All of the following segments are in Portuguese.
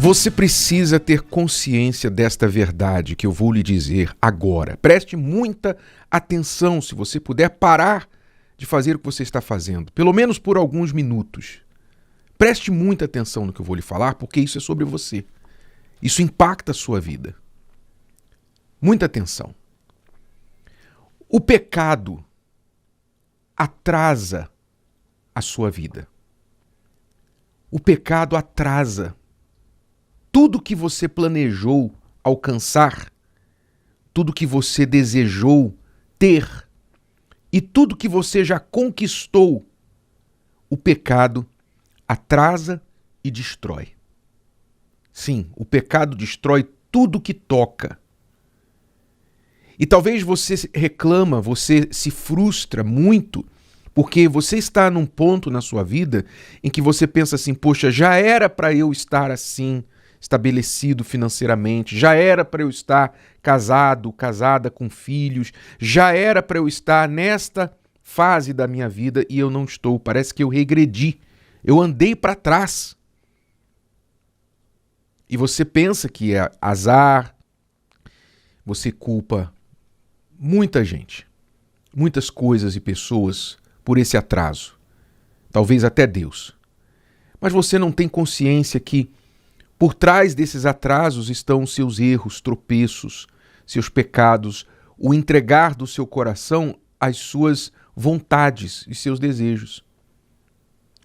Você precisa ter consciência desta verdade que eu vou lhe dizer agora. Preste muita atenção, se você puder parar de fazer o que você está fazendo, pelo menos por alguns minutos. Preste muita atenção no que eu vou lhe falar, porque isso é sobre você. Isso impacta a sua vida. Muita atenção. O pecado atrasa a sua vida. O pecado atrasa tudo que você planejou alcançar, tudo que você desejou ter e tudo que você já conquistou. O pecado atrasa e destrói. Sim, o pecado destrói tudo que toca. E talvez você reclama, você se frustra muito, porque você está num ponto na sua vida em que você pensa assim, poxa, já era para eu estar assim, estabelecido financeiramente, já era para eu estar casado, casada com filhos, já era para eu estar nesta fase da minha vida e eu não estou, parece que eu regredi, eu andei para trás. E você pensa que é azar, você culpa muita gente, muitas coisas e pessoas por esse atraso, talvez até Deus. Mas você não tem consciência que por trás desses atrasos estão os seus erros, tropeços, seus pecados, o entregar do seu coração as suas vontades e seus desejos.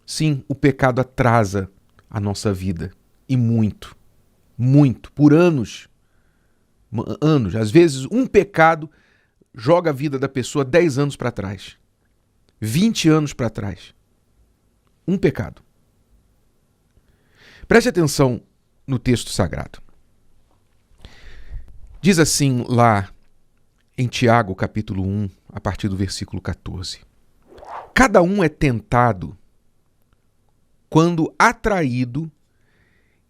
Sim, o pecado atrasa a nossa vida, e muito, muito, por anos. Anos, às vezes um pecado joga a vida da pessoa 10 anos para trás, 20 anos para trás. Um pecado. Preste atenção no texto sagrado. Diz assim lá em Tiago, capítulo 1, a partir do versículo 14. Cada um é tentado quando atraído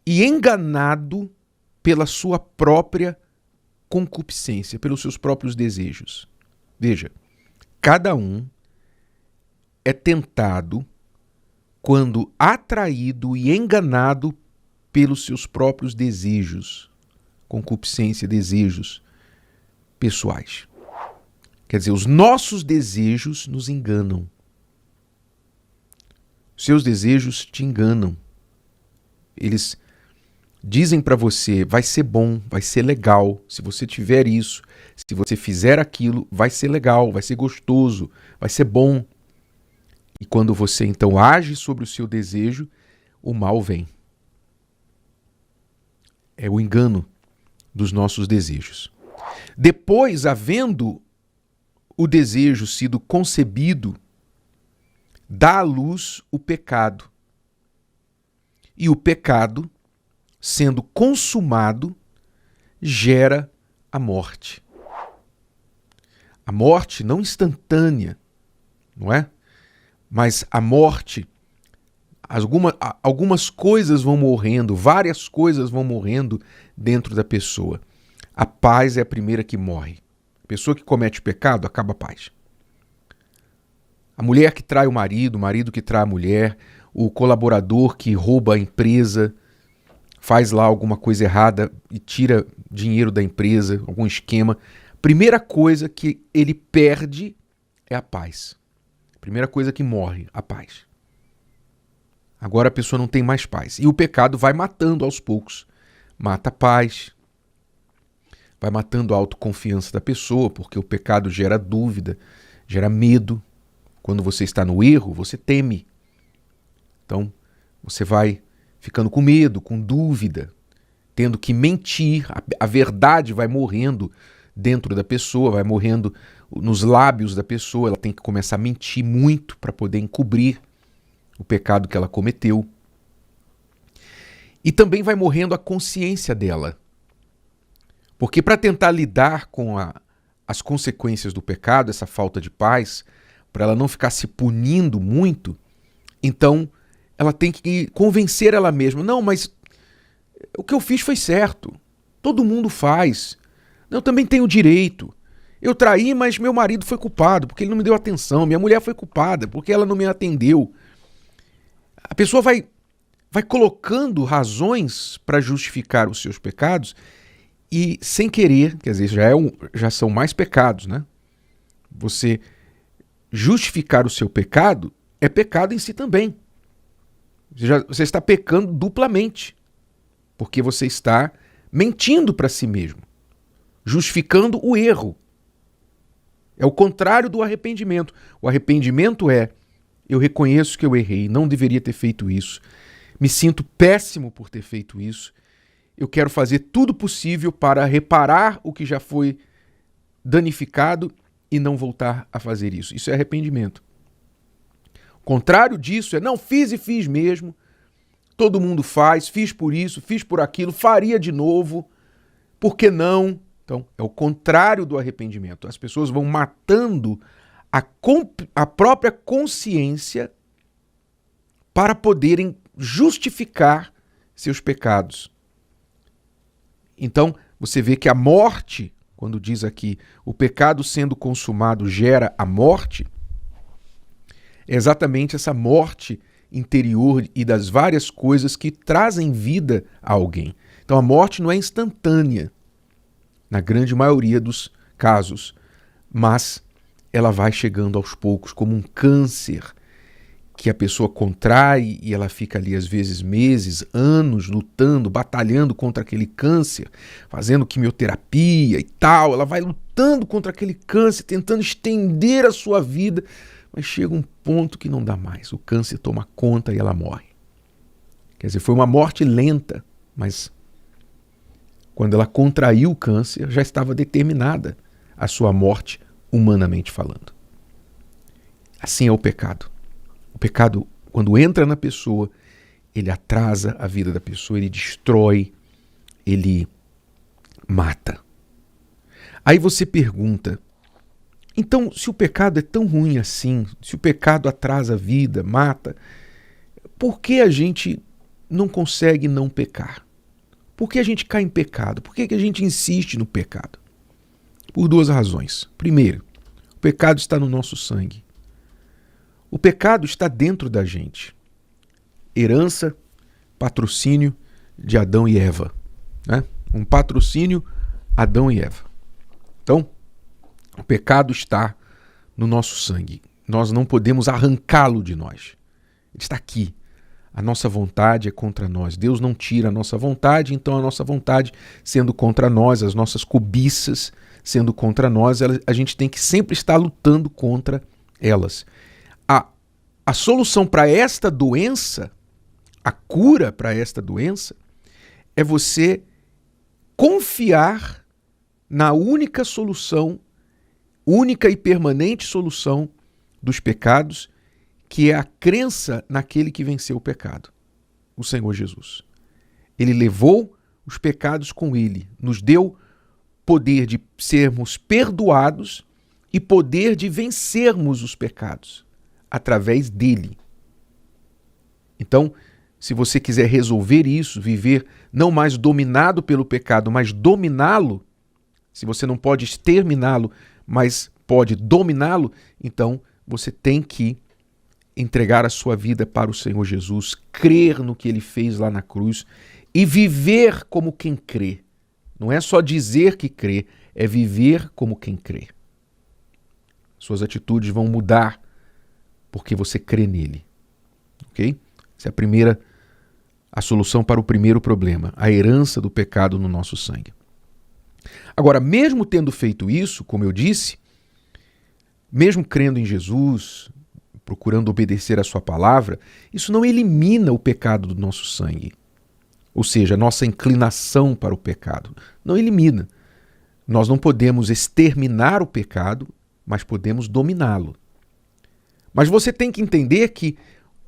e enganado pela sua própria concupiscência, pelos seus próprios desejos. Veja, cada um é tentado quando atraído e enganado pelos seus próprios desejos, concupiscência, desejos pessoais. Quer dizer, os nossos desejos nos enganam. Seus desejos te enganam. Eles dizem para você, vai ser bom, vai ser legal, se você tiver isso, se você fizer aquilo, vai ser legal, vai ser gostoso, vai ser bom. E quando você então age sobre o seu desejo, o mal vem. É o engano dos nossos desejos. Depois, havendo o desejo sido concebido, dá à luz o pecado. E o pecado, sendo consumado, gera a morte. A morte não instantânea, não é? Mas a morte, algumas coisas vão morrendo, várias coisas vão morrendo dentro da pessoa. A paz é a primeira que morre. A pessoa que comete pecado, acaba a paz. A mulher que trai o marido que trai a mulher, o colaborador que rouba a empresa, faz lá alguma coisa errada e tira dinheiro da empresa, algum esquema. Primeira coisa que ele perde é a paz. Primeira coisa que morre, a paz. Agora a pessoa não tem mais paz. E o pecado vai matando aos poucos. Mata a paz. Vai matando a autoconfiança da pessoa, porque o pecado gera dúvida, gera medo. Quando você está no erro, você teme. Então, você vai ficando com medo, com dúvida, tendo que mentir. A verdade vai morrendo dentro da pessoa, vai morrendo nos lábios da pessoa. Ela tem que começar a mentir muito para poder encobrir o pecado que ela cometeu. E também vai morrendo a consciência dela. Porque para tentar lidar com as consequências do pecado, essa falta de paz, para ela não ficar se punindo muito, então ela tem que convencer ela mesma. Não, mas o que eu fiz foi certo. Todo mundo faz. Eu também tenho direito. Eu traí, mas meu marido foi culpado porque ele não me deu atenção. Minha mulher foi culpada porque ela não me atendeu. A pessoa vai vai colocando razões para justificar os seus pecados e, sem querer, quer dizer, já são mais pecados, né? Você justificar o seu pecado é pecado em si também. Você está pecando duplamente, porque você está mentindo para si mesmo, justificando o erro. É o contrário do arrependimento. O arrependimento é: eu reconheço que eu errei, não deveria ter feito isso, me sinto péssimo por ter feito isso, eu quero fazer tudo possível para reparar o que já foi danificado e não voltar a fazer isso. Isso é arrependimento. O contrário disso é: não, fiz e fiz mesmo, todo mundo faz, fiz por isso, fiz por aquilo, faria de novo, por que não? Então, é o contrário do arrependimento. As pessoas vão matando a própria consciência para poderem justificar seus pecados. Então, você vê que a morte, quando diz aqui, o pecado sendo consumado gera a morte, é exatamente essa morte interior e das várias coisas que trazem vida a alguém. Então, a morte não é instantânea, na grande maioria dos casos, mas ela vai chegando aos poucos, como um câncer que a pessoa contrai e ela fica ali às vezes meses, anos lutando, batalhando contra aquele câncer, fazendo quimioterapia e tal. Ela vai lutando contra aquele câncer, tentando estender a sua vida, mas chega um ponto que não dá mais. O câncer toma conta e ela morre. Quer dizer, foi uma morte lenta, mas quando ela contraiu o câncer, já estava determinada a sua morte, humanamente falando. Assim é o pecado. O pecado, quando entra na pessoa, ele atrasa a vida da pessoa, ele destrói, ele mata. Aí você pergunta: então, se o pecado é tão ruim assim, se o pecado atrasa a vida, mata, por que a gente não consegue não pecar? Por que a gente cai em pecado? Por que a gente insiste no pecado? Por duas razões. Primeiro, o pecado está no nosso sangue. O pecado está dentro da gente. Herança, patrocínio de Adão e Eva. Né? Um patrocínio, Adão e Eva. Então, o pecado está no nosso sangue. Nós não podemos arrancá-lo de nós. Ele está aqui. A nossa vontade é contra nós. Deus não tira a nossa vontade, então a nossa vontade sendo contra nós, as nossas cobiças sendo contra nós, a gente tem que sempre estar lutando contra elas. A solução para esta doença, a cura para esta doença, é você confiar na única solução, única e permanente solução dos pecados, que é a crença naquele que venceu o pecado, o Senhor Jesus. Ele levou os pecados com ele, nos deu poder de sermos perdoados e poder de vencermos os pecados através dele. Então, se você quiser resolver isso, viver não mais dominado pelo pecado, mas dominá-lo, se você não pode exterminá-lo, mas pode dominá-lo, então você tem que entregar a sua vida para o Senhor Jesus, crer no que ele fez lá na cruz e viver como quem crê. Não é só dizer que crê, é viver como quem crê. Suas atitudes vão mudar porque você crê nele. Ok? Essa é a solução para o primeiro problema, a herança do pecado no nosso sangue. Agora, mesmo tendo feito isso, como eu disse, mesmo crendo em Jesus, procurando obedecer a sua palavra, isso não elimina o pecado do nosso sangue. Ou seja, a nossa inclinação para o pecado. Não elimina. Nós não podemos exterminar o pecado, mas podemos dominá-lo. Mas você tem que entender que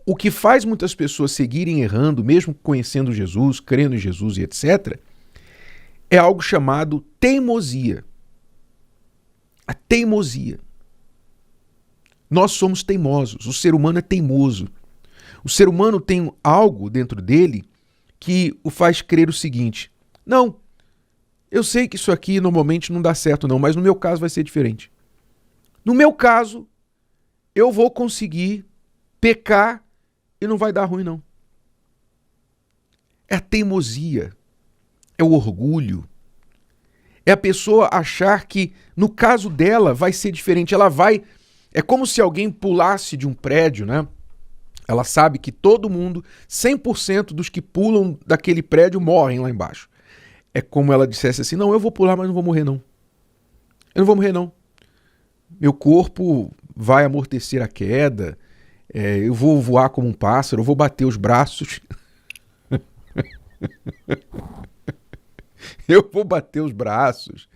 o que faz muitas pessoas seguirem errando, mesmo conhecendo Jesus, crendo em Jesus e etc., é algo chamado teimosia. A teimosia. Nós somos teimosos, o ser humano é teimoso. O ser humano tem algo dentro dele que o faz crer o seguinte: não, eu sei que isso aqui normalmente não dá certo não, mas no meu caso vai ser diferente. No meu caso, eu vou conseguir pecar e não vai dar ruim não. É a teimosia, é o orgulho. É a pessoa achar que, no caso dela, vai ser diferente. É como se alguém pulasse de um prédio, né? Ela sabe que todo mundo, 100% dos que pulam daquele prédio morrem lá embaixo. É como ela dissesse assim, não, eu vou pular, mas não vou morrer não. Eu não vou morrer não. Meu corpo vai amortecer a queda, eu vou voar como um pássaro, eu vou bater os braços. Eu vou bater os braços.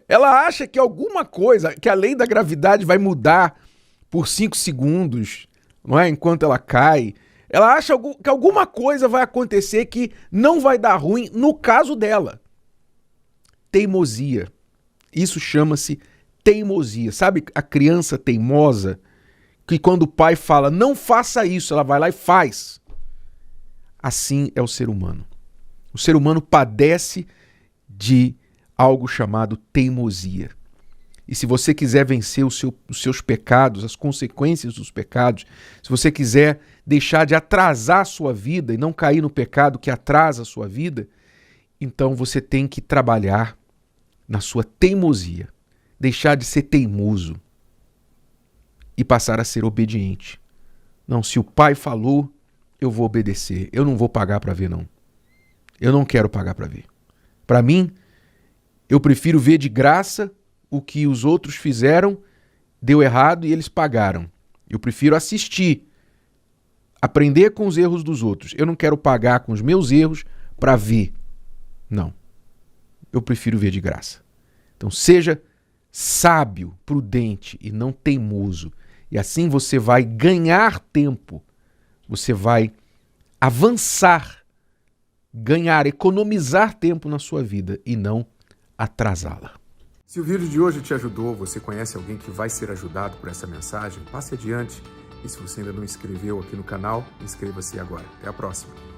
Ela acha que alguma coisa, que a lei da gravidade vai mudar por 5 segundos, não é? Enquanto ela cai. Ela acha que alguma coisa vai acontecer que não vai dar ruim no caso dela. Teimosia. Isso chama-se teimosia. Sabe a criança teimosa? Que quando o pai fala, não faça isso, ela vai lá e faz. Assim é o ser humano. O ser humano padece de algo chamado teimosia. E se você quiser vencer os seus pecados, as consequências dos pecados, se você quiser deixar de atrasar a sua vida e não cair no pecado que atrasa a sua vida, então você tem que trabalhar na sua teimosia. Deixar de ser teimoso e passar a ser obediente. Não, se o pai falou, eu vou obedecer. Eu não vou pagar para ver, não. Eu não quero pagar para ver. Para mim, eu prefiro ver de graça o que os outros fizeram, deu errado e eles pagaram. Eu prefiro assistir, aprender com os erros dos outros. Eu não quero pagar com os meus erros para ver. Não. Eu prefiro ver de graça. Então seja sábio, prudente e não teimoso. E assim você vai ganhar tempo. Você vai avançar, ganhar, economizar tempo na sua vida e não atrasá-la. Se o vídeo de hoje te ajudou, você conhece alguém que vai ser ajudado por essa mensagem, passe adiante. E se você ainda não inscreveu aqui no canal, inscreva-se agora. Até a próxima.